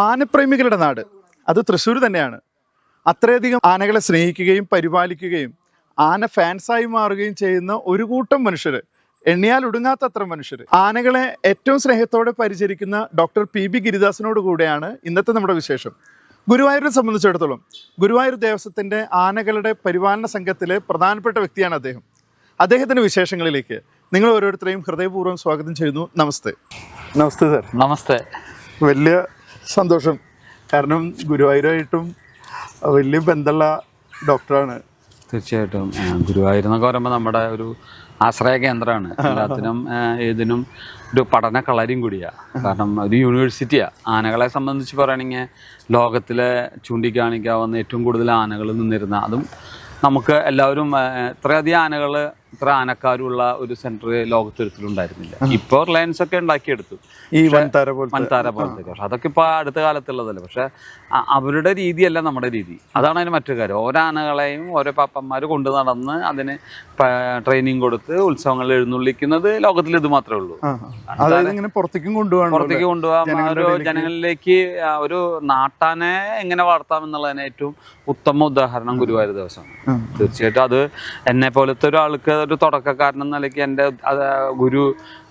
ആനപ്രേമികളുടെ നാട് അത് തൃശ്ശൂർ തന്നെയാണ്. അത്രയധികം ആനകളെ സ്നേഹിക്കുകയും പരിപാലിക്കുകയും ആന ഫാൻസായി മാറുകയും ചെയ്യുന്ന ഒരു കൂട്ടം മനുഷ്യർ, എണ്ണിയാൽ ഒടുങ്ങാത്തത്ര മനുഷ്യർ. ആനകളെ ഏറ്റവും സ്നേഹത്തോടെ പരിചരിക്കുന്ന ഡോക്ടർ PB ഗിരിദാസിനോട് കൂടെയാണ് ഇന്നത്തെ നമ്മുടെ വിശേഷം. ഗുരുവായൂരിനെ സംബന്ധിച്ചിടത്തോളം ഗുരുവായൂർ ദേവസ്വത്തിൻ്റെ ആനകളുടെ പരിപാലന സംഘത്തിലെ പ്രധാനപ്പെട്ട വ്യക്തിയാണ് അദ്ദേഹം. അദ്ദേഹത്തിൻ്റെ വിശേഷങ്ങളിലേക്ക് നിങ്ങൾ ഓരോരുത്തരെയും ഹൃദയപൂർവ്വം സ്വാഗതം ചെയ്യുന്നു. നമസ്തേ. നമസ്തേ സാർ. നമസ്തേ. വലിയ സന്തോഷം, കാരണം ഗുരുവായൂരായിട്ടും വലിയ ബന്ധമുള്ള ഡോക്ടറാണ്. തീർച്ചയായിട്ടും ഗുരുവായൂർ എന്നൊക്കെ പറയുമ്പോൾ നമ്മുടെ ഒരു ആശ്രയ കേന്ദ്രമാണ്. എല്ലാത്തിനും ഏതിനും ഒരു പഠന കളരിയും കൂടിയാണ്. കാരണം ഒരു യൂണിവേഴ്സിറ്റിയാണ്. ആനകളെ സംബന്ധിച്ച് പറയുകയാണെങ്കിൽ ലോകത്തിലെ ചൂണ്ടിക്കാണിക്കാവുന്ന ഏറ്റവും കൂടുതൽ ആനകൾ നിന്നിരുന്ന, അതും നമുക്ക് എല്ലാവരും ഇത്രയധികം ആനകൾ, ഇത്ര ആനക്കാരുള്ള ഒരു സെന്റർ ലോകത്തൊരിക്കലുണ്ടായിരുന്നില്ല. ഇപ്പോൾ റിലയൻസ് ഒക്കെ ഉണ്ടാക്കിയെടുത്തു, ഈ വൻതാര പോലത്തെ. പക്ഷെ അതൊക്കെ ഇപ്പോൾ അടുത്ത കാലത്തുള്ളതല്ലേ. പക്ഷെ അവരുടെ രീതിയല്ല നമ്മുടെ രീതി. അതാണ് അതിന് മറ്റൊരു കാര്യം. ഓരോ ആനകളെയും ഓരോ പാപ്പന്മാർ കൊണ്ടു നടന്ന് അതിന് ട്രെയിനിങ് കൊടുത്ത് ഉത്സവങ്ങളിൽ എഴുന്നള്ളിക്കുന്നത് ലോകത്തിൽ ഇത് മാത്രമേ ഉള്ളൂ. പുറത്തേക്ക് കൊണ്ടുപോകാം, ഒരു ജനങ്ങളിലേക്ക് ഒരു നാട്ടാനെ എങ്ങനെ വളർത്താം എന്നുള്ളതിന് ഏറ്റവും ഉത്തമ ഉദാഹരണം ഗുരുവായൂർ ദേവസ്വം. തീർച്ചയായിട്ടും അത് എന്നെ പോലത്തെ ഒരാൾക്ക്, ഒരു തുടക്കക്കാരൻ എന്ന നിലയ്ക്ക് എൻ്റെ ഗുരു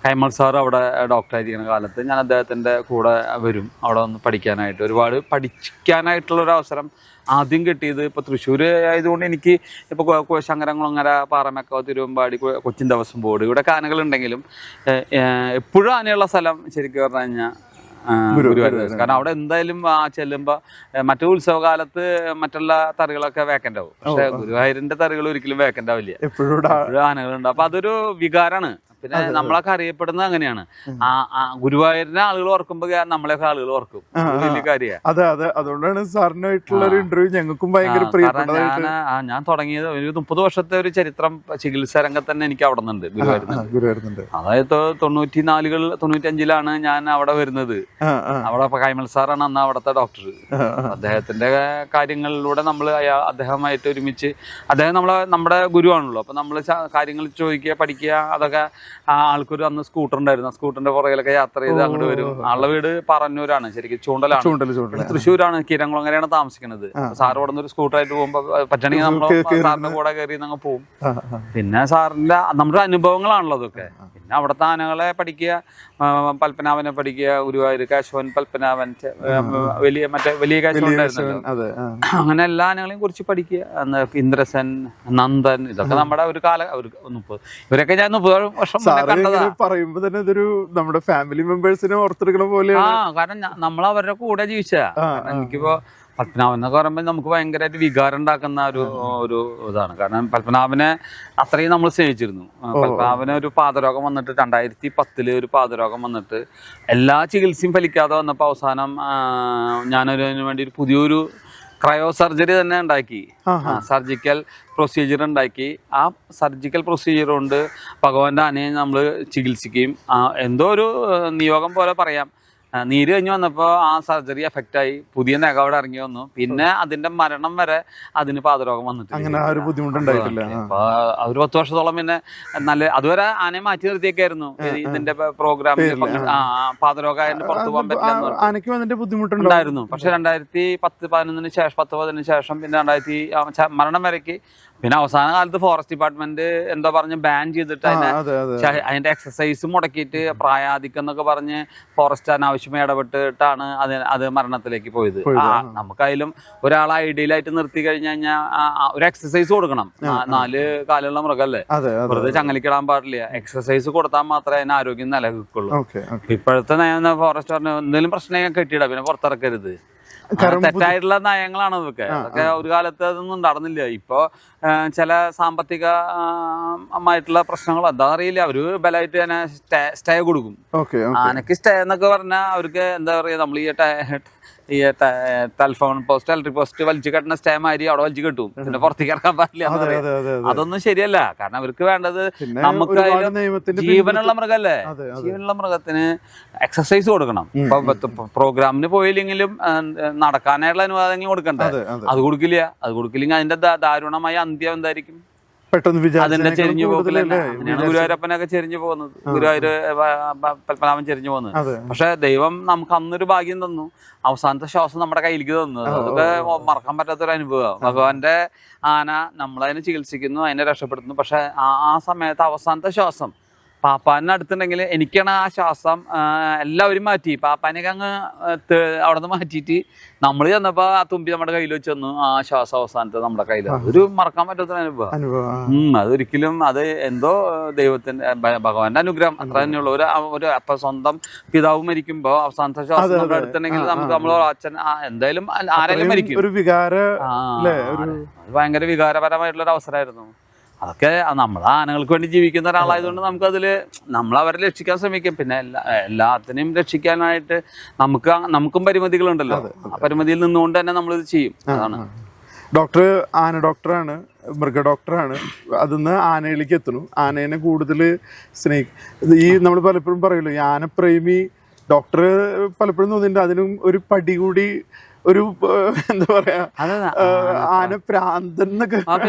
കൈമൾ സാർ അവിടെ ഡോക്ടറായിരിക്കുന്ന കാലത്ത് ഞാൻ അദ്ദേഹത്തിൻ്റെ കൂടെ വരും. അവിടെ വന്ന് പഠിക്കാനായിട്ട്, ഒരുപാട് പഠിക്കാനായിട്ടുള്ളൊരു അവസരം ആദ്യം കിട്ടിയത് ഇപ്പോൾ തൃശ്ശൂർ ആയതുകൊണ്ട് എനിക്ക് ഇപ്പോൾ ശങ്കരംകുളങ്ങര, പാറമേക്കാവ്, തിരുവമ്പാടി, കൊച്ചിൻ ദേവസ്വം ബോർഡ്, ഇവിടെ ആനകളുണ്ടെങ്കിലും എപ്പോഴും ആനയുള്ള സ്ഥലം ശരിക്കും പറഞ്ഞു കഴിഞ്ഞാൽ ഗുരുവായൂർ ദേവസ്വം. കാരണം അവിടെ എന്തായാലും ചെല്ലുമ്പോൾ മറ്റു ഉത്സവകാലത്ത് മറ്റുള്ള തറികളൊക്കെ വേക്കൻ്റ് ആവും. പക്ഷെ ഗുരുവായൂരിന്റെ തറികൾ ഒരിക്കലും വേക്കൻ്റ് ആവില്ല, എപ്പോഴും ആനകളുണ്ട്. അപ്പൊ അതൊരു വികാരമാണ്. പിന്നെ നമ്മളൊക്കെ അറിയപ്പെടുന്നത് അങ്ങനെയാണ്. ഗുരുവായൂരിനെ ആളുകൾ ഓർക്കുമ്പോൾ നമ്മളെയൊക്കെ ആളുകൾ ഓർക്കും. വലിയ കാര്യമാണ്. അതുകൊണ്ടാണ് സാറിനായിട്ടുള്ള ഒരു ഇന്റർവ്യൂ ഞങ്ങൾക്കും ഭയങ്കര പ്രിയപ്പെട്ടതാണ്. ഞാൻ തുടങ്ങിയത് ഒരു 30 വർഷത്തെ ഒരു ചരിത്രം ചികിത്സാ രംഗത്ത് തന്നെ എനിക്ക് അവിടെ നിന്നുണ്ട്, ഗുരുവായൂരുന്നുണ്ട്. അതായത് 95-ലാണ് ഞാൻ അവിടെ വരുന്നത്. അവിടെ കൈമൾ സാറാണ് അന്ന് അവിടുത്തെ ഡോക്ടർ. അദ്ദേഹത്തിന്റെ കാര്യങ്ങളിലൂടെ നമ്മൾ അദ്ദേഹമായിട്ട് ഒരുമിച്ച്, അദ്ദേഹം നമ്മുടെ ഗുരുവാണല്ലോ. അപ്പൊ നമ്മൾ കാര്യങ്ങൾ ചോദിക്കുക, പഠിക്കുക, അതൊക്കെ. ആൾക്കൊരു അന്ന് സ്കൂട്ടർ ഉണ്ടായിരുന്നു. സ്കൂട്ടറിന്റെ പുറകിലൊക്കെ യാത്ര ചെയ്ത് അങ്ങോട്ട് വരും. ആളുടെ വീട് പറന്നൂരാണ്, ശരിക്കും ചൂണ്ടലാണ്. തൃശ്ശൂരാണ്, കിരംകുളങ്ങരയാണ് താമസിക്കുന്നത്. സാറ് ഇവിടെ നിന്ന് ഒരു സ്കൂട്ടറായിട്ട് പോകുമ്പോ പറ്റണെങ്കിൽ നമ്മൾ സാറിന്റെ കൂടെ കയറി അങ്ങ് പോകും. പിന്നെ സാറിന്റെ നമ്മുടെ അനുഭവങ്ങളാണല്ലോ അതൊക്കെ. പിന്നെ അവിടുത്തെ ആനകളെ പഠിക്കുക, പത്മനാഭനെ പഠിക്കുക, ഗുരുവായൂർ കേശവൻ, പത്മനാഭൻ, വലിയ കേശവൻ ഉണ്ടായിരുന്നല്ലോ. അങ്ങനെ എല്ലാ ആനകളെയും കുറിച്ച് പഠിക്കുക. ഇന്ദ്രസൻ, നന്ദൻ, ഇതൊക്കെ നമ്മുടെ ഒരു കാല 30 ഇവരൊക്കെ ഞാൻ 30 വർഷം പറയുമ്പോ തന്നെ ഇതൊരു നമ്മുടെ ഫാമിലി മെമ്പേഴ്സിനെ ഓർത്തെടുക്കണ പോലെയാണ്. കാരണം നമ്മൾ അവരുടെ കൂടെ ജീവിച്ച. എനിക്കിപ്പോ പത്മനാഭൻ എന്നൊക്കെ പറയുമ്പോൾ നമുക്ക് ഭയങ്കരമായിട്ട് വികാരം ഉണ്ടാക്കുന്ന ഒരു ഇതാണ്. കാരണം പത്മനാഭനെ അത്രയും നമ്മൾ സ്നേഹിച്ചിരുന്നു. പത്മനാഭന് ഒരു പാദരോഗം വന്നിട്ട് 2010 ഒരു പാദരോഗം വന്നിട്ട് എല്ലാ ചികിത്സയും ഫലിക്കാതെ വന്നപ്പോൾ അവസാനം ഞാനതിനു വേണ്ടി ഒരു പുതിയൊരു ക്രയോ സർജറി തന്നെ ഉണ്ടാക്കി, സർജിക്കൽ പ്രൊസീജിയർ ഉണ്ടാക്കി. ആ സർജിക്കൽ പ്രൊസീജിയർ കൊണ്ട് ഭഗവാന്റെ ആനയെ നമ്മൾ ചികിത്സിക്കുകയും, എന്തോ ഒരു നിയോഗം പോലെ പറയാം, നീര് കഴിഞ്ഞ് വന്നപ്പോൾ ആ സർജറി എഫക്റ്റ് ആയി, പുതിയ നഖം അവിടെ ഇറങ്ങി വന്നു. പിന്നെ അതിന്റെ മരണം വരെ അതിന് പാദരോഗം വന്നിട്ട് അങ്ങനെ ഒരു ബുദ്ധിമുട്ടുണ്ടായിട്ടില്ല. അപ്പൊ ഒരു 10 വർഷത്തോളം പിന്നെ നല്ല, അതുവരെ ആനയെ മാറ്റി നിർത്തിയൊക്കെയായിരുന്നു ഇതിന്റെ പ്രോഗ്രാമിൽ. പാദരോഗം പുറത്തു പോകാൻ പറ്റില്ല, ബുദ്ധിമുട്ടുണ്ടായിരുന്നു. പക്ഷെ 2010-11 ശേഷം, 10-15 ശേഷം പിന്നെ 2000 മരണം വരയ്ക്ക്, പിന്നെ അവസാന കാലത്ത് ഫോറസ്റ്റ് ഡിപ്പാർട്ട്മെന്റ് എന്തോ പറഞ്ഞ് ബാൻ ചെയ്തിട്ട് അതിന്റെ എക്സസൈസ് മുടക്കിയിട്ട് പ്രായാധിക്യം എന്നൊക്കെ പറഞ്ഞ് ഫോറസ്റ്റ് അനാവശ്യമായി ഇടപെട്ടിട്ടാണ് അത് മരണത്തിലേക്ക് പോയത്. നമുക്കതിലും ഒരാൾ ഐഡിയലായിട്ട് നിർത്തി കഴിഞ്ഞു കഴിഞ്ഞാൽ ഒരു എക്സസൈസ് കൊടുക്കണം. 4 കാലുള്ള മൃഗല്ലേ, വെറുതെ ചങ്ങലിക്കിടാൻ പാടില്ല. എക്സസൈസ് കൊടുത്താൽ മാത്രമേ അതിന് ആരോഗ്യം നിലനിൽക്കുള്ളൂ. ഇപ്പോഴത്തെ ഫോറസ്റ്റ് പറഞ്ഞു എന്തെങ്കിലും പ്രശ്നം കെട്ടിയിടാം, പിന്നെ പുറത്തിറക്കരുത്. തെറ്റായിട്ടുള്ള നയങ്ങളാണ് അതൊക്കെ. അതൊക്കെ ഒരു കാലത്ത് അതൊന്നും നടന്നില്ല. ഇപ്പൊ ചില സാമ്പത്തികമായിട്ടുള്ള പ്രശ്നങ്ങൾ എന്താണെന്ന് അറിയില്ല, അവര് ബലമായിട്ട് തന്നെ സ്റ്റേ കൊടുക്കും. ആനക്ക് സ്റ്റേ എന്നൊക്കെ പറഞ്ഞാൽ അവർക്ക് എന്താ പറയാ, നമ്മൾ ഈ ടെലിഫോൺ പോസ്റ്റ്, ഇലക്ട്രിക് പോസ്റ്റ് വലിച്ചു കെട്ടുന്ന സ്റ്റേ മാതിരി അവിടെ വലിച്ചു കെട്ടും, പിന്നെ പുറത്തേക്ക് ഇറക്കാൻ പാടില്ല. അതൊന്നും ശരിയല്ല. കാരണം അവർക്ക് വേണ്ടത്, നമുക്ക് ജീവനുള്ള മൃഗല്ലേ, ജീവനുള്ള മൃഗത്തിന് എക്സസൈസ് കൊടുക്കണം. ഇപ്പൊ പ്രോഗ്രാമിന് പോയില്ലെങ്കിലും നടക്കാനായിട്ടുള്ള അനുവാദങ്ങൾ കൊടുക്കണ്ടേ? അത് കൊടുക്കില്ലെങ്കിൽ അതിന്റെ ദാരുണമായ അന്ത്യം എന്തായിരിക്കും? പെട്ടെന്ന് അതിന്റെ ചെരിഞ്ഞു പോക്കലല്ലേ. അങ്ങനെയാണ് ഗുരുവായൂരപ്പനൊക്കെ ചെരിഞ്ഞു പോകുന്നത്, ഗുരുവായൂര് പത്മനാഭൻ ചെരിഞ്ഞു പോകുന്നത്. പക്ഷെ ദൈവം നമുക്ക് അന്നൊരു ഭാഗ്യം തന്നു, അവസാനത്തെ ശ്വാസം നമ്മുടെ കയ്യിലേക്ക് തന്നു. അതൊക്കെ മറക്കാൻ പറ്റാത്തൊരു അനുഭവമാണ്. ഭഗവാന്റെ ആന നമ്മളതിനെ ചികിത്സിക്കുന്നു, അതിനെ രക്ഷപ്പെടുത്തുന്നു. പക്ഷെ ആ സമയത്ത് അവസാനത്തെ ശ്വാസം പാപ്പാനെ അടുത്തുണ്ടെങ്കിൽ എനിക്കാണ് ആ ശ്വാസം എല്ലാവരും മാറ്റി. പാപ്പാനെയൊക്കെ അങ്ങ് അവിടെ നിന്ന് മാറ്റിയിട്ട് നമ്മൾ ചെന്നപ്പോ ആ തുമ്പി നമ്മുടെ കയ്യിൽ വെച്ച് തന്നു. ആ ശ്വാസം അവസാനത്തെ നമ്മുടെ കയ്യിൽ, ഒരു മറക്കാൻ പറ്റാത്ത അനുഭവം. അതൊരിക്കലും അത് എന്തോ ദൈവത്തിന്റെ ഭഗവാന്റെ അനുഗ്രഹം അത്ര തന്നെയുള്ള ഒരു അപ്പൊ സ്വന്തം പിതാവ് മരിക്കുമ്പോ അവസാനത്തെ ശ്വാസം നമ്മുടെ അടുത്തുണ്ടെങ്കിൽ നമുക്ക് നമ്മളെ അച്ഛൻ എന്തായാലും ആരെങ്കിലും മരിക്കും. ഭയങ്കര വികാരപരമായിട്ടുള്ള ഒരു അവസരമായിരുന്നു അതൊക്കെ. നമ്മൾ ആനകൾക്ക് വേണ്ടി ജീവിക്കുന്ന ഒരാളായതുകൊണ്ട് നമുക്കതിൽ നമ്മൾ അവരെ രക്ഷിക്കാൻ ശ്രമിക്കും. പിന്നെ എല്ലാത്തിനെയും രക്ഷിക്കാനായിട്ട് നമുക്കും പരിമിതികളുണ്ടല്ലോ. ആ പരിമിതിയിൽ നിന്നുകൊണ്ട് തന്നെ നമ്മളിത് ചെയ്യും. അതാണ്. ഡോക്ടർ ആന ഡോക്ടറാണ്, മൃഗ ഡോക്ടറാണ്. അതിന്ന് ആനയിലേക്ക് എത്തുന്നു. ആനേനെ കൂടുതൽ ഈ നമ്മൾ പലപ്പോഴും പറയുമല്ലോ, ഈ ആനപ്രേമി ഡോക്ടർ പലപ്പോഴും തോന്നിയിട്ടുണ്ട് അതിനും ഒരു പടി കൂടി, ഒരു എന്താ പറയാ, ആന പ്രാന്തൻ എന്നൊക്കെ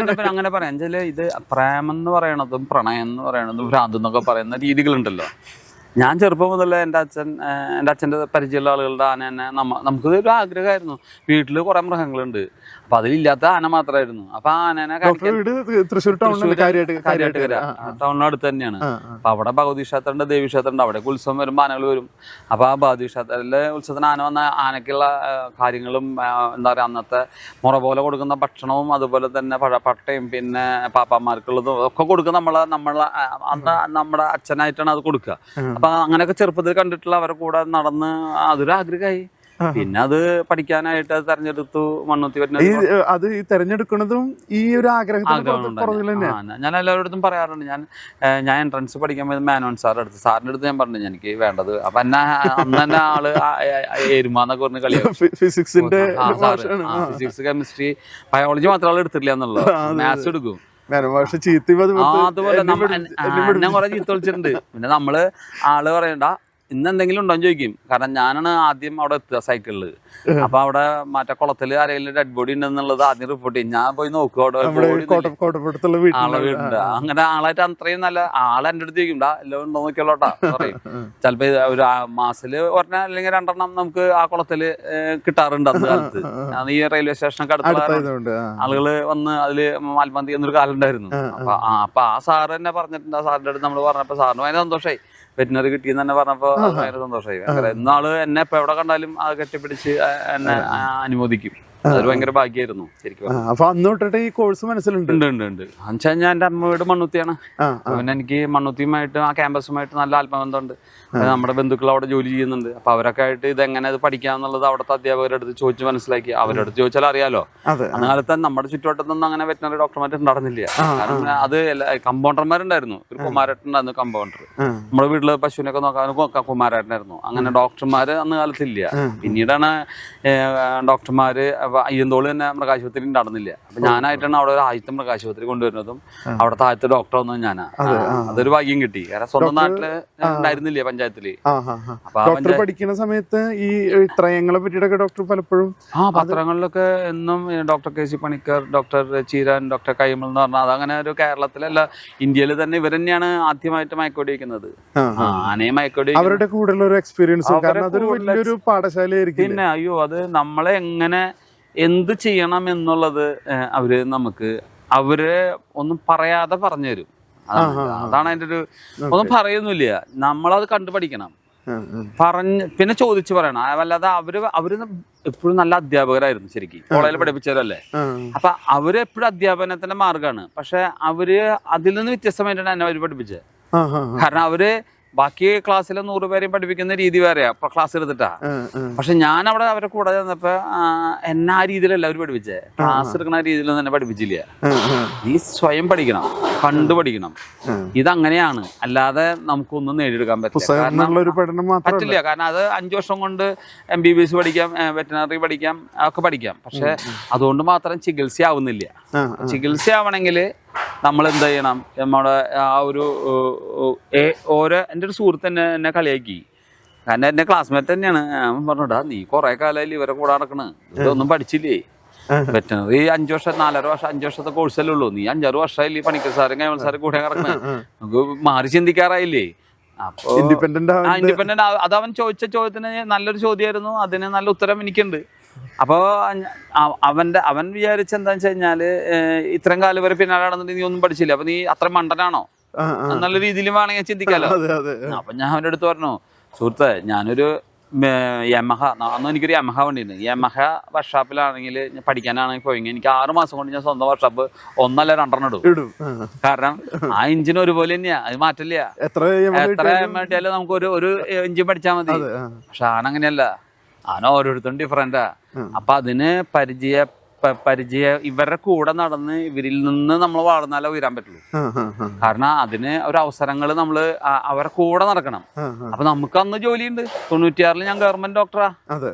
അങ്ങനെ പറയാം. എന്നുവെച്ചാല് ഇത് പ്രേമം എന്ന് പറയണതും പ്രണയം എന്ന് പറയണതും ഭ്രാന്ത് എന്നൊക്കെ പറയുന്ന രീതികളുണ്ടല്ലോ. ഞാൻ ചെറുപ്പം മുതലേ എൻ്റെ അച്ഛൻ്റെ പരിചയമുള്ള ആളുകളുടെ ആന തന്നെ നമുക്ക് ഒരു ആഗ്രഹമായിരുന്നു. വീട്ടിൽ കുറെ മൃഗങ്ങളുണ്ട്, അപ്പൊ അതിലില്ലാത്ത ആന മാത്രമായിരുന്നു. അപ്പൊ ആ ആനനെ തൃശ്ശൂർ കാര്യാട്ടുകര ടൗണിനടുത്ത് തന്നെയാണ്. അപ്പൊ അവിടെ ഭഗവതി ക്ഷേത്രമുണ്ട്, ദേവി ക്ഷേത്രമുണ്ട്. അവിടേക്ക് ഉത്സവം വരുമ്പോൾ ആനകൾ വരും. അപ്പൊ ആ ഭഗവതി ക്ഷേത്രത്തിലെ ഉത്സവത്തിന് ആന വന്ന ആനയ്ക്കുള്ള കാര്യങ്ങളും എന്താ പറയാ, അന്നത്തെ മുറ പോലെ കൊടുക്കുന്ന ഭക്ഷണവും അതുപോലെ തന്നെ പട്ടയും പിന്നെ പാപ്പാന്മാർക്കുള്ളതും ഒക്കെ കൊടുക്കുക. നമ്മുടെ അച്ഛനായിട്ടാണ് അത് കൊടുക്കുക. അപ്പൊ അങ്ങനെയൊക്കെ ചെറുപ്പത്തിൽ കണ്ടിട്ടുള്ള അവരെ കൂടെ നടന്ന് അതൊരു ആഗ്രഹമായി. പിന്നെ അത് പഠിക്കാനായിട്ട് അത് തെരഞ്ഞെടുത്തു. മണ്ണുത്തി അത് ഈ തെരഞ്ഞെടുക്കുന്നതും ഈ ഒരു ഞാൻ എല്ലാവരുടെ പറയാറുണ്ട്. ഞാൻ എൻട്രൻസ് പഠിക്കാൻ പോയത് മേനോൻ സാറിന്റെ അടുത്ത് ഞാൻ പറഞ്ഞു എനിക്ക് വേണ്ടത്. അപ്പൊ അന്ന് തന്നെ ആള് എരുമാന്നൊക്കെ പറഞ്ഞ് കളിയാ. ഫിസിക്സ്, കെമിസ്ട്രി, ബയോളജി മാത്രം ആൾ എടുത്തിട്ടില്ല എന്നുള്ളത്. മാത്സ് എടുക്കും. അതുപോലെ ഞാൻ കുറെ ചീത്ത വിളിച്ചിട്ടുണ്ട്. പിന്നെ നമ്മള് ആള് പറയണ്ട ഇന്ന് എന്തെങ്കിലും ഉണ്ടോന്ന് ചോദിക്കും. കാരണം ഞാനാണ് ആദ്യം അവിടെ എത്തുക സൈക്കിളില്. അപ്പൊ അവിടെ മറ്റേ കുളത്തില് ആരെങ്കിലും ഡെഡ് ബോഡി ഉണ്ടെന്നുള്ളത് ആദ്യം റിപ്പോർട്ട് ചെയ്യും. ഞാൻ പോയി നോക്കും അവിടെ ആളെ വീടുണ്ട്. അങ്ങനെ ആളായിട്ട് അത്രയും നല്ല ആളെ എൻ്റെ അടുത്ത് ചോദിക്കും എല്ലാം ഉണ്ടോ നോക്കിയോട്ടാ പറയും. ചിലപ്പോ ഒരു മാസത്തില് ഒരെണ്ണം അല്ലെങ്കിൽ 2 എണ്ണം നമുക്ക് ആ കുളത്തില് കിട്ടാറുണ്ട് അന്ന് കാലത്ത്. ഈ റെയിൽവേ സ്റ്റേഷനൊക്കെ അടുത്തുള്ള ആളുകള് വന്ന് അതില് മാൽമന്തി എന്നൊരു കാലം ഉണ്ടായിരുന്നു. അപ്പൊ ആ സാറ് തന്നെ പറഞ്ഞിട്ടുണ്ട്. ആ സാറിന്റെ അടുത്ത് നമ്മൾ പറഞ്ഞപ്പോ സാറിന് ഭയങ്കര സന്തോഷമായി. വെറ്റിനറി കിട്ടിയെന്ന് തന്നെ പറഞ്ഞപ്പോ ഭയങ്കര സന്തോഷമായി. ഇന്നാള് എന്നെ ഇപ്പൊ എവിടെ കണ്ടാലും അത് കെട്ടിപ്പിടിച്ച് എന്നെ അനുമോദിക്കും. അതൊരു ഭയങ്കര ഭാഗ്യമായിരുന്നു ശരിക്കും. അപ്പൊ അന്ന് തൊട്ടിട്ട് ഈ കോഴ്സ് മനസ്സിലുണ്ട്. എന്നുവെച്ചാൽ ഞാൻ എൻ്റെ അമ്മ വീട് മണ്ണുത്തിയാണ്. പിന്നെ എനിക്ക് മണ്ണുത്തിയുമായിട്ട് ആ ക്യാമ്പസുമായിട്ട് നല്ല ആത്മബന്ധമുണ്ട്. നമ്മുടെ ബന്ധുക്കൾ അവിടെ ജോലി ചെയ്യുന്നുണ്ട്. അപ്പൊ അവരൊക്കെ ആയിട്ട് ഇതെങ്ങനെ ഇത് പഠിക്കാന്നുള്ളത് അവിടുത്തെ അധ്യാപകരുടെ അടുത്ത് ചോദിച്ച് മനസ്സിലാക്കി. അവരുടെ അടുത്ത് ചോദിച്ചാൽ അറിയാലോ. അന്നകാലത്ത് നമ്മുടെ ചുറ്റുവട്ടത്തൊന്നും അങ്ങനെ വെറ്റിനറി ഡോക്ടർമാർ ഉണ്ടായിരുന്നില്ല. കാരണം അത് കമ്പൗണ്ടർമാരുണ്ടായിരുന്നു. ഒരു കുമാരേട്ടനുണ്ടായിരുന്നു കമ്പൗണ്ടർ. നമ്മുടെ വീട്ടില് പശുവിനൊക്കെ നോക്കാൻ കുമാരേട്ടനായിരുന്നു. അങ്ങനെ ഡോക്ടർമാര് അന്ന് കാലത്തില്ല. പിന്നീടാണ് ഡോക്ടർമാര് അയ്യന്തോള് തന്നെ മൃഗാശുപത്രി ഉണ്ടായിരുന്നില്ല. അപ്പൊ ഞാനായിട്ടാണ് അവിടെ ഒരു ആദ്യത്തെ മൃഗാശുപത്രി കൊണ്ടുവരുന്നതും അവിടുത്തെ ആദ്യത്തെ ഡോക്ടർ വന്നത് ഞാനാ. അതൊരു ഭാഗ്യം കിട്ടി. കാരണം സ്വന്തം നാട്ടില് ഉണ്ടായിരുന്നില്ല പഞ്ചായത്തില്. ഡോക്ടർ പഠിക്കുന്ന സമയത്ത് ഈ ത്രയങ്ങളെ പറ്റിയിട്ടൊക്കെ ഡോക്ടർ പലപ്പോഴും പത്രങ്ങളിലൊക്കെ എന്നും doctor K C Panicker, doctor Cheeran, doctor Kaimal എന്ന് പറഞ്ഞാൽ അതങ്ങനെ ഒരു കേരളത്തിലല്ല ഇന്ത്യയിൽ തന്നെ ഇവർ തന്നെയാണ് ആദ്യമായിട്ട് മയക്കുവെടി വയ്ക്കുന്നത്. ആനയെ മയക്കുവെടി അവരുടെ കൂടുതൽ ഒരു എക്സ്പീരിയൻസ്. പാഠശാലയായിരിക്കും. പിന്നെ അയ്യോ അത് നമ്മളെ എങ്ങനെ എന്ത് ചെയ്യണം എന്നുള്ളത് അവര് ഒന്നും പറയാതെ പറഞ്ഞു തരും. അതാണ് അതിന്റെ ഒരു ഒന്നും പറയുന്നില്ല. നമ്മളത് കണ്ടു പഠിക്കണം. പിന്നെ ചോദിച്ചു പറയണം. അല്ലാതെ അവര് എപ്പോഴും നല്ല അധ്യാപകരായിരുന്നു ശരിക്കും. കോളേജിൽ പഠിപ്പിച്ചവരല്ലേ. അപ്പൊ അവര് എപ്പോഴും അധ്യാപനത്തിന്റെ മാർഗമാണ്. പക്ഷെ അവര് അതിൽ നിന്ന് വ്യത്യസ്തമായിട്ടാണ് എന്നെ അവര് പഠിപ്പിച്ചത്. കാരണം അവര് ബാക്കി ക്ലാസ്സിലെ 100 പേരെയും പഠിപ്പിക്കുന്ന രീതി വേറെയാ ക്ലാസ് എടുത്തിട്ടാ. പക്ഷെ ഞാൻ അവിടെ അവരെ കൂടെ ചെന്നപ്പോ എന്നെ ആ രീതിയിലല്ല അവർ പഠിപ്പിച്ചേ. ക്ലാസ് എടുക്കുന്ന രീതിയിലൊന്നും എന്നെ പഠിപ്പിച്ചില്ല. നീ സ്വയം പഠിക്കണം, കണ്ടു പഠിക്കണം. ഇതങ്ങനെയാണ്. അല്ലാതെ നമുക്കൊന്നും നേടിയെടുക്കാൻ പറ്റില്ല. കാരണം അത് 5 വർഷം കൊണ്ട് MBBS പഠിക്കാം, വെറ്റിനറി പഠിക്കാം, ഒക്കെ പഠിക്കാം. പക്ഷെ അതുകൊണ്ട് മാത്രം ചികിത്സയാവുന്നില്ല. ചികിത്സയാവണമെങ്കിൽ നമ്മൾ എന്ത് ചെയ്യണം? നമ്മുടെ ആ ഒരു എൻ്റെ ഒരു സുഹൃത്ത് എന്നെ കളിയാക്കി. കാരണം എൻ്റെ ക്ലാസ്മേറ്റ് തന്നെയാണ്. ഞാൻ പറഞ്ഞോടാ നീ കുറെ കാലമായില്ലേ ഇവരെ കൂടെ നടക്കണ്, ഇതൊന്നും പഠിച്ചില്ലേ? വെറ്റനറി 5 വർഷം 4.5 വർഷം 5 വർഷത്തെ കോഴ്സല്ലേ ഉള്ളൂ. നീ 5-6 വർഷമായില്ലേ പണിക്കർ സാറും കൈമൾ സാറും കൂടെ കിടക്കുന്നത്. നമുക്ക് മാറി ചിന്തിക്കാറായില്ലേ? അപ്പൊ ഇൻഡിപെൻഡന്റ് അത് അവൻ ചോദിച്ച ചോദ്യത്തിന് നല്ലൊരു ചോദ്യമായിരുന്നു. അതിന് നല്ല ഉത്തരം എനിക്കുണ്ട്. അപ്പോൾ അവൻ വിചാരിച്ച എന്താന്ന് വെച്ച് കഴിഞ്ഞാല് ഇത്രയും കാലം വരെ പിന്നാലെ നടന്നിട്ട് നീ ഒന്നും പഠിച്ചില്ല, അപ്പൊ നീ അത്ര മണ്ടനാണോ നല്ല രീതിയിൽ വേണമെങ്കിൽ ചിന്തിക്കാലോ. അപ്പൊ ഞാൻ അവൻ്റെ അടുത്ത് പറഞ്ഞു, സുഹൃത്തെ ഞാനൊരു യമഹ, അന്ന് എനിക്കൊരു യമഹ വണ്ടിയുണ്ട്. യമഹ വർക്ക്ഷോപ്പിലാണെങ്കിൽ പഠിക്കാനാണെങ്കിൽ പോയെങ്കിൽ എനിക്ക് 6 മാസം കൊണ്ട് ഞാൻ സ്വന്തം വർക്ക്ഷോപ്പ് 1 അല്ല 2 ഇടും. കാരണം ആ എഞ്ചിൻ ഒരുപോലെ തന്നെയാ, അത് മാറ്റില്ല. എത്ര കിട്ടിയാലും നമുക്ക് ഒരു എഞ്ചിൻ പഠിച്ചാൽ മതി. പക്ഷെ ആനങ്ങനെയല്ല, ആന ഓരോരുത്തരും ഡിഫറൻറ്റാ. അപ്പൊ അതിന് പരിചയം ഇവരുടെ കൂടെ നടന്ന് ഇവരിൽ നിന്ന് നമ്മൾ വളർന്നാലേ ഉയരാൻ പറ്റുള്ളൂ. കാരണം അതിന് ഒരു അവസരങ്ങൾ നമ്മള് അവരുടെ കൂടെ നടക്കണം. അപ്പൊ നമുക്ക് അന്ന് ജോലിയുണ്ട്. 96-ൽ ഞാൻ ഗവൺമെന്റ് ഡോക്ടറാ,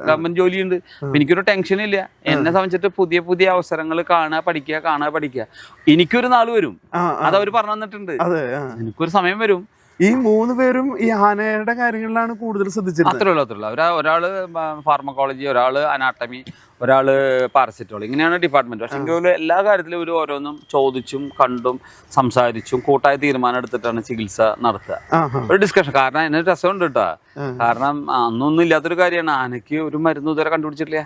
ഗവൺമെന്റ് ജോലിയുണ്ട്. എനിക്കൊരു ടെൻഷൻ ഇല്ല. എന്നെ സംബന്ധിച്ചിട്ട് പുതിയ പുതിയ അവസരങ്ങൾ കാണുക പഠിക്കുക. എനിക്കൊരു നാൾ വരും, അതവര് പറഞ്ഞു തന്നിട്ടുണ്ട്. എനിക്കൊരു സമയം വരും. ഈ 3 പേരും ഈ ആനയുടെ കാര്യങ്ങളിലാണ് കൂടുതൽ ശ്രദ്ധിച്ചിരുന്നത്. അത്രേ ഉള്ളൂ. ഒരാള് ഫാർമക്കോളജി, ഒരാള് അനാട്ടമി, ഒരാള് പാരസിറ്റോളജി, ഇങ്ങനെയാണ് ഡിപ്പാർട്ട്മെന്റ്. പക്ഷെ എങ്കിലും എല്ലാ കാര്യത്തിലും ഒരു ഓരോന്നും ചോദിച്ചും കണ്ടും സംസാരിച്ചും കൂട്ടായ തീരുമാനം എടുത്തിട്ടാണ് ചികിത്സ നടത്തുക. ഒരു ഡിസ്കഷൻ. കാരണം അതിന് രസമുണ്ട് കേട്ടോ. കാരണം അന്നൊന്നും ഇല്ലാത്തൊരു കാര്യമാണ്. ആനയ്ക്ക് ഒരു മരുന്ന് ഇതുവരെ കണ്ടുപിടിച്ചിട്ടില്ല.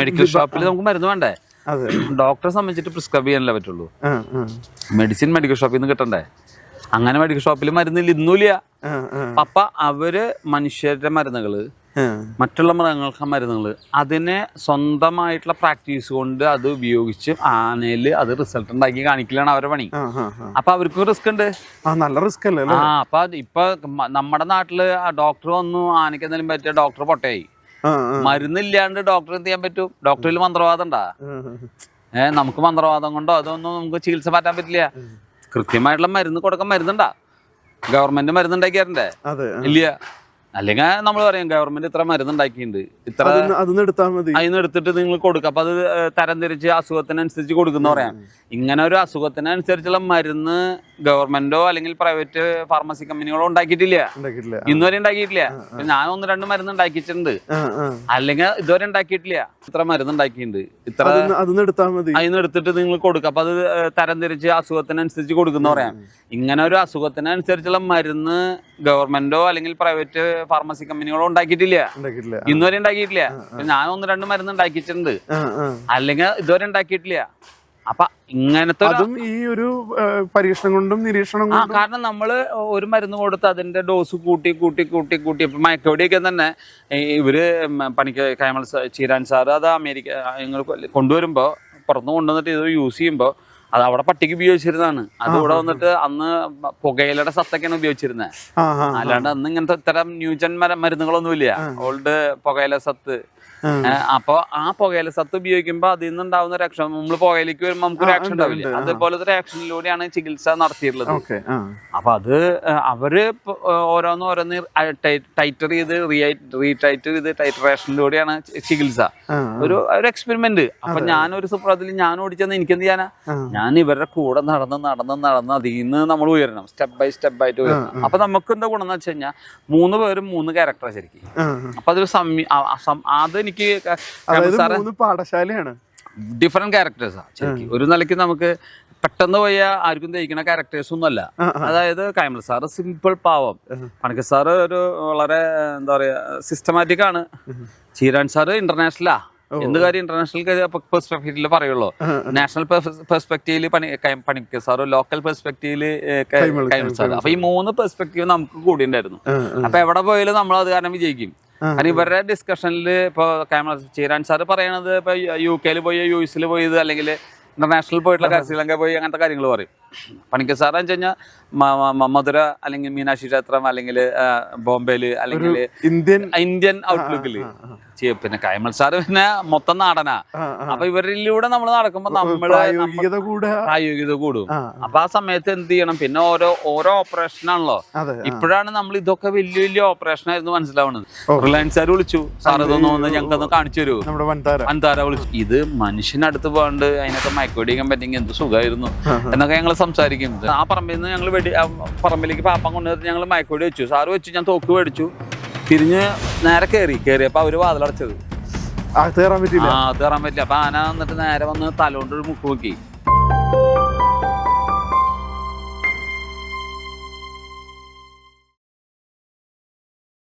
മെഡിക്കൽ ഷോപ്പിൽ നമുക്ക് മരുന്ന് വേണ്ടേ? ഡോക്ടറെ സംബന്ധിച്ചിട്ട് പ്രിസ്ക്രൈബ് ചെയ്യാനല്ലേ പറ്റുള്ളൂ. മെഡിസിൻ മെഡിക്കൽ ഷോപ്പിൽ നിന്ന് കിട്ടണ്ടേ? അങ്ങനെ മെഡിക്കൽ ഷോപ്പിൽ മരുന്നില്ല, ഇന്നുമില്ല. അപ്പൊ അവര് മനുഷ്യരുടെ മരുന്നുകള്, മറ്റുള്ള മൃഗങ്ങൾക്ക് മരുന്നുകള്, അതിനെ സ്വന്തമായിട്ടുള്ള പ്രാക്ടീസ് കൊണ്ട് അത് ഉപയോഗിച്ച് ആനയില് അത് റിസൾട്ട് ഉണ്ടാക്കി കാണിക്കലാണ് അവരുടെ പണി. അപ്പൊ അവർക്കും റിസ്ക് ഉണ്ട്. നല്ല റിസ്ക് അല്ലേ? അപ്പൊ ഇപ്പൊ നമ്മുടെ നാട്ടില് ഡോക്ടർ വന്നു ആനയ്ക്ക് എന്തെങ്കിലും പറ്റിയ ഡോക്ടർ പൊട്ടയായി. മരുന്നില്ലാണ്ട് ഡോക്ടർ എന്ത് ചെയ്യാൻ പറ്റും? ഡോക്ടറിൽ മന്ത്രവാദം ഉണ്ടാ? നമുക്ക് മന്ത്രവാദം കൊണ്ടോ അതൊന്നും നമുക്ക് ചികിത്സ മാറ്റാൻ പറ്റില്ല. കൃത്യമായിട്ടുള്ള മരുന്ന് കൊടുക്കാൻ മരുന്നുണ്ടാ? ഗവൺമെന്റ് മരുന്ന് ഉണ്ടാക്കിയാറുണ്ടേ? ഇല്ല. അല്ലെങ്കിൽ നമ്മൾ പറയും ഗവൺമെന്റ് ഇത്ര മരുന്ന് ഉണ്ടാക്കിയിട്ടുണ്ട്, ഇത്ര അതിന് എടുത്തിട്ട് നിങ്ങൾ കൊടുക്കുക. അപ്പൊ അത് തരംതിരിച്ച് അസുഖത്തിനനുസരിച്ച് കൊടുക്കുന്ന പറയാം. ഇങ്ങനെ ഒരു അസുഖത്തിനനുസരിച്ചുള്ള മരുന്ന് ഗവൺമെന്റോ അല്ലെങ്കിൽ പ്രൈവറ്റ് ഫാർമസി കമ്പനികളോ ഉണ്ടാക്കിയിട്ടില്ല, ഇന്നുവരെ ഉണ്ടാക്കിയിട്ടില്ല. ഞാൻ 1-2 മരുന്ന് ഉണ്ടാക്കിയിട്ടുണ്ട്, അല്ലെങ്കിൽ ഇതുവരെ ഉണ്ടാക്കിയിട്ടില്ല. ഇത്ര മരുന്ന് ഉണ്ടാക്കിയിട്ടുണ്ട്, ഇത്ര അതിന് എടുത്തിട്ട് നിങ്ങൾ കൊടുക്കുക. അപ്പൊ അത് തരംതിരിച്ച് അസുഖത്തിനനുസരിച്ച് കൊടുക്കുന്ന പറയാം. ഇങ്ങനെ ഒരു അസുഖത്തിനനുസരിച്ചുള്ള മരുന്ന് ഗവൺമെന്റോ അല്ലെങ്കിൽ പ്രൈവറ്റ് ഫാർമസി കമ്പനികളോ ഉണ്ടാക്കിയിട്ടില്ല, ഇന്നുവരെ ഉണ്ടാക്കിയിട്ടില്ല. ഞാൻ 1-2 മരുന്ന് ഉണ്ടാക്കിയിട്ടുണ്ട്, അല്ലെങ്കിൽ ഇതുവരെ ഉണ്ടാക്കിയിട്ടില്ല. അപ്പൊ ഇങ്ങനത്തെ ഈ ഒരു പരീക്ഷണം കൊണ്ടും നിരീക്ഷണം കൊണ്ടും, കാരണം നമ്മള് ഒരു മരുന്ന് കൊടുത്ത് അതിന്റെ ഡോസ് കൂട്ടി ഇപ്പൊ മയക്കോടിയൊക്കെ തന്നെ ഇവര് കൈമൾ ചീരാൻ സാറ് അത് അമേരിക്ക കൊണ്ടുവരുമ്പോ, പുറത്തുനിന്ന് കൊണ്ടുവന്നിട്ട് ഇത് യൂസ് ചെയ്യുമ്പോ അത് അവിടെ പട്ടിക്ക് ഉപയോഗിച്ചിരുന്നതാണ്. അത് ഇവിടെ വന്നിട്ട് അന്ന് പുകയിലയുടെ സത്തൊക്കെയാണ് ഉപയോഗിച്ചിരുന്നത്. അല്ലാണ്ട് അന്ന് ഇങ്ങനത്തെ ഇത്തരം ന്യൂജൻ മരുന്നുകളൊന്നുമില്ല. ഓൾഡ് പുകയില സത്ത്. അപ്പൊ ആ പുകയില സത്ത് ഉപയോഗിക്കുമ്പോ അതിൽ നിന്നുണ്ടാവുന്ന റിയാക്ഷൻ, നമ്മൾ പുകയിലേക്ക് വരുമ്പോ നമുക്ക് റിയാക്ഷൻ ഉണ്ടാവില്ല, അതുപോലത്തെ റിയാക്ഷനിലൂടെയാണ് ചികിത്സ നടത്തിയിട്ടുള്ളത്. അപ്പൊ അത് അവര് ഓരോന്ന് ടൈറ്റർ ചെയ്ത് റീടൈറ്റർ ചെയ്ത് ടൈറ്ററേഷനിലൂടെയാണ് ചികിത്സ. ഒരു എക്സ്പെരിമെന്റ്. അപ്പൊ ഞാനൊരു സുപ്രഭാതത്തിൽ ഞാൻ ഓടിച്ചെന്ന് എനിക്കെന്ത് ചെയ്യാനാ? ഞാൻ ഇവരുടെ കൂടെ നടന്ന് അതിൽ നിന്ന് നമ്മൾ ഉയരണം, സ്റ്റെപ്പ് ബൈ ആയിട്ട് ഉയരണം. അപ്പൊ നമുക്ക് എന്താ ഗുണം എന്ന് വെച്ച് കഴിഞ്ഞാൽ 3 പേരും 3 ക്യാരക്ടറാണ് ശരിക്കും. അപ്പൊ അതൊരു അത് പാഠശാലയാണ്. ഡിഫറെന്റ് ക്യാരക്ടേഴ്സാ ശരിക്കും. ഒരു നിലയ്ക്ക് നമുക്ക് പെട്ടെന്ന് പോയ ആർക്കും ദഹിക്കുന്ന ക്യാരക്ടേഴ്സ് ഒന്നും അല്ല. അതായത് കൈമൾ സാറ് സിമ്പിൾ പാവം, പണിക്കർ സാറ് ഒരു വളരെ എന്താ പറയാ സിസ്റ്റമാറ്റിക് ആണ്, ചീരാൻ സാറ് ഇന്റർനാഷണലാ. എന്ത് കാര്യം ഇന്റർനാഷണൽ പെർസ്പെക്ടീവില് പറയുള്ളൂ. നാഷണൽ പെർസ്പെക്ടീവില് പണിക്കർ സാറ്, ലോക്കൽ പെർസ്പെക്ടീവില് കൈമൾ സാറ്. അപ്പൊ ഈ 3 പെർസ്പെക്ടീവ് നമുക്ക് കൂടി ഉണ്ടായിരുന്നു. അപ്പൊ എവിടെ പോയാലും നമ്മൾ അത് കാരണം വിജയിക്കും. കാരണം ഇവരുടെ ഡിസ്കഷനിൽ ഇപ്പൊ ചീരാൻ സാറ് പറയണത് ഇപ്പൊ UK പോയി US പോയത് അല്ലെങ്കിൽ ഇന്റർനാഷണൽ പോയിട്ടുള്ള ശ്രീലങ്ക പോയി അങ്ങനത്തെ കാര്യങ്ങൾ പറയും. പണിക്കർ സാറ് വെച്ച് കഴിഞ്ഞാൽ മധുര അല്ലെങ്കിൽ മീനാക്ഷി ക്ഷേത്രം അല്ലെങ്കിൽ ബോംബെയില് അല്ലെങ്കിൽ ഇന്ത്യൻ ഔട്ട്ലുക്കില്. പിന്നെ കൈമൾ സാറ് പിന്നെ മൊത്തം നാടനാ. അപ്പൊ ഇവരിലൂടെ നമ്മൾ നടക്കുമ്പോ പ്രായോഗികത കൂടും. അപ്പൊ ആ സമയത്ത് എന്ത് ചെയ്യണം? പിന്നെ ഓരോ ഓപ്പറേഷൻ ആണല്ലോ. ഇപ്പോഴാണ് നമ്മൾ ഇതൊക്കെ വലിയ ഓപ്പറേഷൻ ആയിരുന്നു മനസ്സിലാവുന്നത്. റിലയൻസ് സാർ വിളിച്ചു, സാർ ഇതൊന്നും ഞങ്ങൾക്കൊന്ന് കാണിച്ചു തരൂ. വൻതാര വിളിച്ചു. ഇത് മനുഷ്യനടുത്ത് പോകാണ്ട് അതിനൊക്കെ മയക്കോടിക്കാൻ പറ്റിയെങ്കിൽ എന്ത് സുഖമായിരുന്നു എന്നൊക്കെ ഞങ്ങൾ സംസാരിക്കും. ആ പറമ്പിൽ നിന്ന് ഞങ്ങൾ പറമ്പിലേക്ക് പാപ്പം കൊണ്ടുവന്നിട്ട് ഞങ്ങൾ മയക്കോടി വെച്ചു. സാറ് വെച്ചു, ഞാൻ തോക്ക് മേടിച്ചു, തിരിഞ്ഞ് നേരെ കയറിയപ്പോൾ അവര് വാതിലടച്ചത്. കയറാൻ പറ്റില്ല. കയറാൻ പറ്റില്ല. അപ്പൊ ആന വന്നിട്ട് നേരെ വന്ന് തലോണ്ടൊരു മുക്ക് നോക്കി.